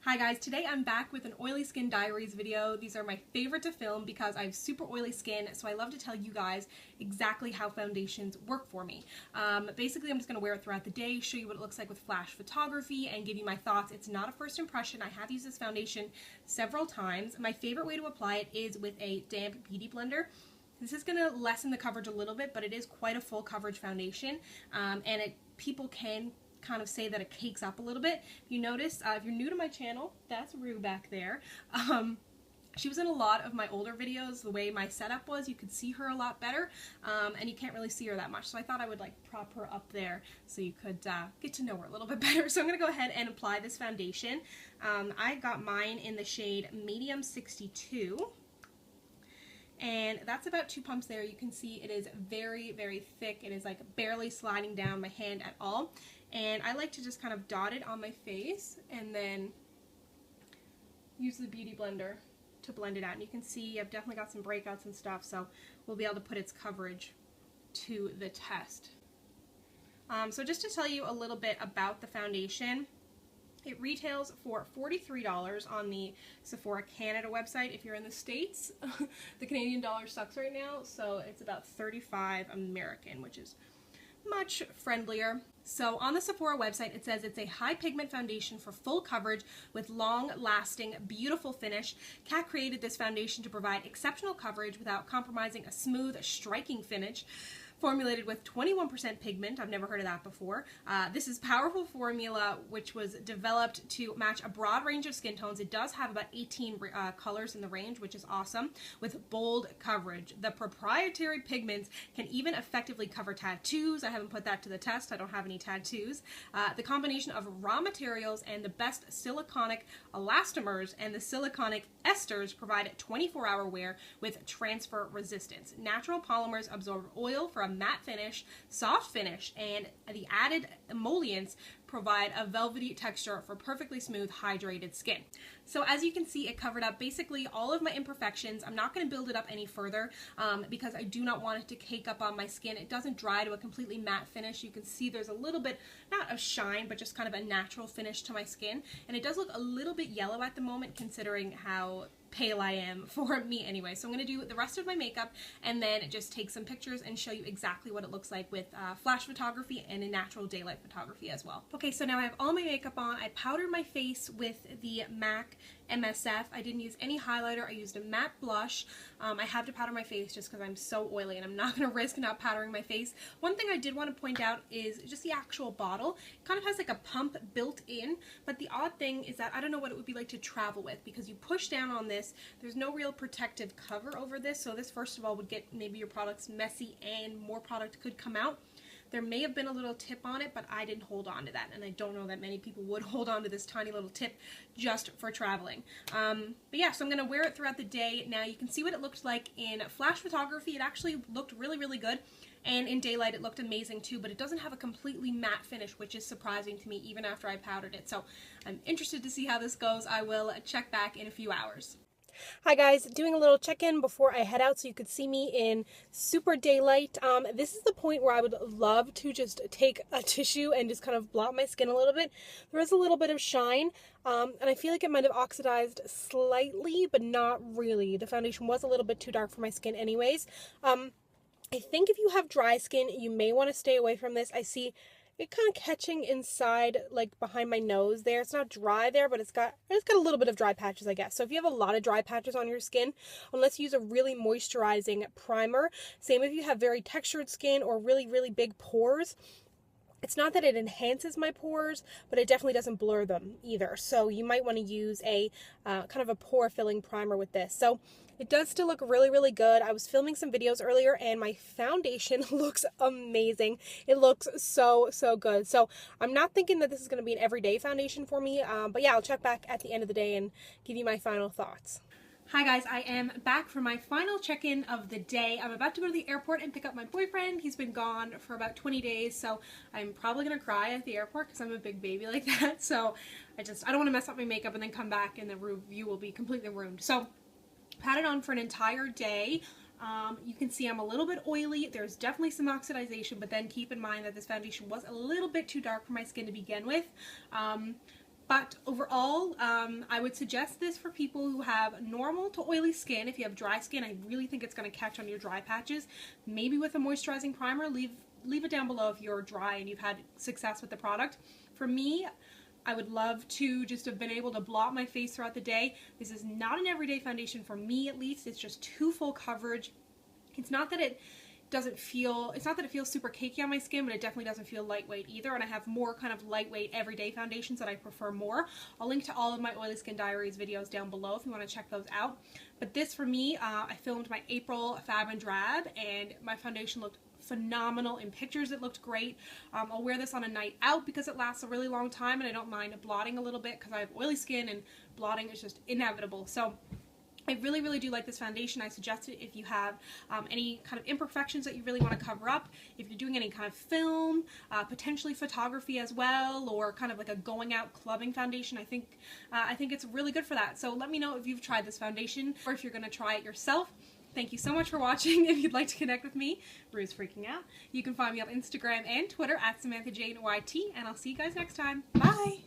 Hi guys, today I'm back with an oily skin diaries video. These are my favorite to film because I have super oily skin, so I love to tell you guys exactly how foundations work for me. Basically, I'm just going to wear it throughout the day, show you what it looks like with flash photography, and give you my thoughts. It's not a first impression. I have used this foundation several times. My favorite way to apply it is with a damp beauty blender. This is going to lessen the coverage a little bit, but it is quite a full coverage foundation, and people can kind of say that it cakes up a little bit. If you notice, if you're new to my channel, that's Rue back there. She was in a lot of my older videos. The way my setup was, you could see her a lot better, and you can't really see her that much. So I thought I would like prop her up there so you could get to know her a little bit better. So I'm going to go ahead and apply this foundation. I got mine in the shade Medium 62. And that's about 2 pumps there. You can see it is very, very thick. It is like barely sliding down my hand at all. And I like to just kind of dot it on my face and then use the beauty blender to blend it out. And you can see I've definitely got some breakouts and stuff, so we'll be able to put its coverage to the test. So just to tell you a little bit about the foundation, it retails for $43 on the Sephora Canada website. If you're in the States, the Canadian dollar sucks right now, so it's about $35 American, which is much friendlier. So on the Sephora website, it says it's a high pigment foundation for full coverage with long-lasting, beautiful finish. Kat created this foundation to provide exceptional coverage without compromising a smooth, striking finish. Formulated with 21% pigment. I've never heard of that before. This is powerful formula which was developed to match a broad range of skin tones. It does have about 18 colors in the range, which is awesome, with bold coverage. The proprietary pigments can even effectively cover tattoos. I haven't put that to the test. I don't have any tattoos. The combination of raw materials and the best siliconic elastomers and the siliconic esters provide 24-hour wear with transfer resistance. Natural polymers absorb oil for a matte finish, soft finish, and the added emollients provide a velvety texture for perfectly smooth, hydrated skin. So as you can see, it covered up basically all of my imperfections. I'm not going to build it up any further because I do not want it to cake up on my skin. It doesn't dry to a completely matte finish. You can see there's a little bit, not of shine, but just kind of a natural finish to my skin. And it does look a little bit yellow at the moment considering how pale I am for me anyway. So I'm going to do the rest of my makeup and then just take some pictures and show you exactly what it looks like with flash photography and in natural daylight photography as well. Okay, so now I have all my makeup on. I powdered my face with the MAC MSF. I didn't use any highlighter. I used a matte blush. I have to powder my face just because I'm so oily and I'm not going to risk not powdering my face. One thing I did want to point out is just the actual bottle. It kind of has like a pump built in, but the odd thing is that I don't know what it would be like to travel with because you push down on this. There's no real protective cover over this, so this first of all would get maybe your products messy and more product could come out. There may have been a little tip on it, but I didn't hold on to that, and I don't know that many people would hold on to this tiny little tip just for traveling. But yeah, so I'm going to wear it throughout the day. Now you can see what it looked like in flash photography. It actually looked really, really good, and in daylight it looked amazing too, but it doesn't have a completely matte finish, which is surprising to me even after I powdered it. So I'm interested to see how this goes. I will check back in a few hours. Hi guys, doing a little check-in before I head out so you could see me in super daylight. This is the point where I would love to just take a tissue and just kind of blot my skin a little bit. There is a little bit of shine, and I feel like it might have oxidized slightly, but not really. The foundation was a little bit too dark for my skin anyways. I think if you have dry skin, you may want to stay away from this. I see it kind of catching inside, like behind my nose there. It's not dry there, but it's got a little bit of dry patches, I guess. So if you have a lot of dry patches on your skin, unless you use a really moisturizing primer, same if you have very textured skin or really, really big pores, it's not that it enhances my pores, but it definitely doesn't blur them either. So you might want to use a kind of a pore filling primer with this. So it does still look really, really good. I was filming some videos earlier and my foundation looks amazing. It looks so, so good. So I'm not thinking that this is going to be an everyday foundation for me, but yeah, I'll check back at the end of the day and give you my final thoughts. Hi guys, I am back for my final check-in of the day. I'm about to go to the airport and pick up my boyfriend. He's been gone for about 20 days, so I'm probably going to cry at the airport because I'm a big baby like that. So I don't want to mess up my makeup and then come back and the review will be completely ruined. So I've had it on for an entire day. You can see I'm a little bit oily. There's definitely some oxidization, but then keep in mind that this foundation was a little bit too dark for my skin to begin with. But overall, I would suggest this for people who have normal to oily skin. If you have dry skin, I really think it's going to catch on your dry patches. Maybe with a moisturizing primer. Leave it down below if you're dry and you've had success with the product. For me, I would love to just have been able to blot my face throughout the day. This is not an everyday foundation for me, at least. It's just too full coverage. It's not that it feels super cakey on my skin, but it definitely doesn't feel lightweight either, and I have more kind of lightweight everyday foundations that I prefer more. I'll link to all of my Oily Skin Diaries videos down below if you want to check those out. But this for me, I filmed my April Fab and Drab, and my foundation looked phenomenal. In pictures it looked great. I'll wear this on a night out because it lasts a really long time, and I don't mind blotting a little bit because I have oily skin and blotting is just inevitable. So I really, really do like this foundation. I suggest it if you have any kind of imperfections that you really want to cover up, if you're doing any kind of film, potentially photography as well, or kind of like a going out clubbing foundation. I think it's really good for that. So let me know if you've tried this foundation or if you're going to try it yourself. Thank you so much for watching. If you'd like to connect with me, Rue's freaking out, you can find me on Instagram and Twitter at SamanthaJaneYT, and I'll see you guys next time. Bye!